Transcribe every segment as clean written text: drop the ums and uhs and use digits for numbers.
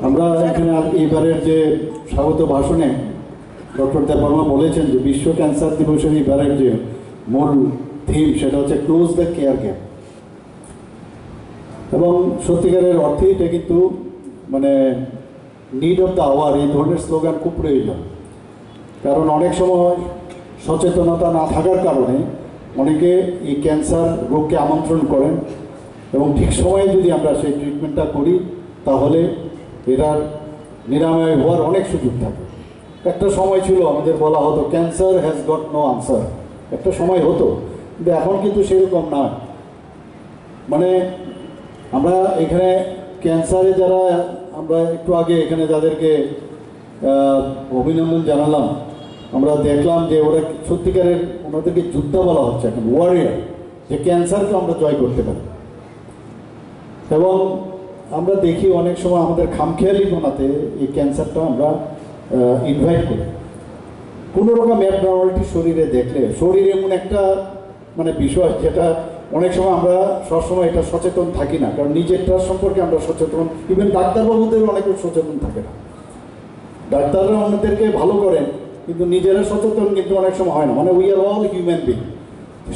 আমরা এখানে এবারের যে স্বাগত ভাষণে ডক্টর দেববর্মা বলেছেন যে বিশ্ব ক্যান্সার দিবসের এবারের যে মূল থিম সেটা হচ্ছে ক্লোজ দ্য কেয়ার গ্যাপ, এবং সত্যিকারের অর্থে এটা কিন্তু মানে নিড অফ দ্য আওয়ার এই ধরনের স্লোগান খুব প্রয়োজন। কারণ অনেক সময় সচেতনতা না থাকার কারণে অনেকে এই ক্যান্সার রোগকে আমন্ত্রণ করেন, এবং ঠিক সময়ে যদি আমরা সেই ট্রিটমেন্টটা করি তাহলে এটার নিরাময় হওয়ার অনেক সুযোগ থাকে। একটা সময় ছিল আমাদের বলা হতো cancer has got no answer, একটা সময় হতো, কিন্তু এখন কিন্তু সেরকম না। মানে আমরা এখানে ক্যান্সারে যারা আমরা একটু আগে এখানে যাদেরকে অভিনন্দন জানালাম, আমরা দেখলাম যে ওরা সত্যিকারের ওনাদেরকে যোদ্ধা বলা হচ্ছে এখন, ওয়ারিয়ার, যে ক্যান্সারকে আমরা জয় করতে পারি। এবং আমরা দেখি অনেক সময় আমাদের খামখেয়ালি বানাতে এই ক্যান্সারটা আমরা ইনভাইট করি। কোনো রকম অ্যাবনর্মালিটি শরীরে দেখলে, শরীর এমন একটা মানে বিষয় যেটা অনেক সময় আমরা সবসময় এটা সচেতন থাকি না, কারণ নিজেরটার সম্পর্কে আমরা সচেতন, ইভেন ডাক্তারবাবুদেরও অনেকে সচেতন থাকে না। ডাক্তাররা অন্যদেরকে ভালো করেন কিন্তু নিজেরা সচেতন কিন্তু অনেক সময় হয় না। মানে we are all human being,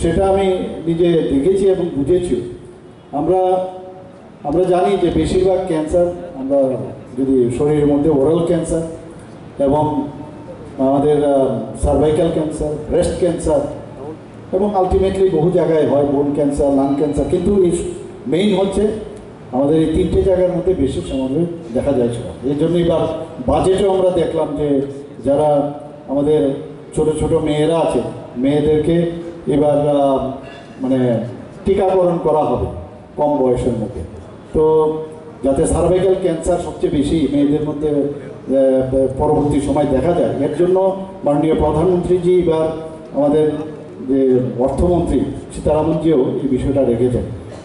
সেটা আমি নিজে দেখেছি এবং বুঝেছি। আমরা জানি যে বেশিরভাগ ক্যান্সার আমরা যদি শরীরের মধ্যে ওরাল ক্যান্সার এবং আমাদের সার্ভাইকাল ক্যান্সার, ব্রেস্ট ক্যান্সার এবং আলটিমেটলি বহু জায়গায় হয় বোন ক্যান্সার, লাং ক্যান্সার, কিন্তু মেইন হচ্ছে আমাদের এই তিনটে জায়গার মধ্যে বেশি সমাজে দেখা যাচ্ছে। এই জন্যই বা বাজেটও আমরা দেখলাম যে যারা আমাদের ছোট ছোট মেয়েরা আছে, মেয়েদেরকে এবার মানে টিকাকরণ করা হবে কম বয়সের মধ্যে, তো যাতে সার্ভাইকাল ক্যান্সার সবচেয়ে বেশি মেয়েদের মধ্যে পরবর্তী সময় দেখা যায়। এর জন্য মাননীয় প্রধানমন্ত্রীজি বা আমাদের যে অর্থমন্ত্রী সীতারামনজিও এই বিষয়টা রেখেছেন।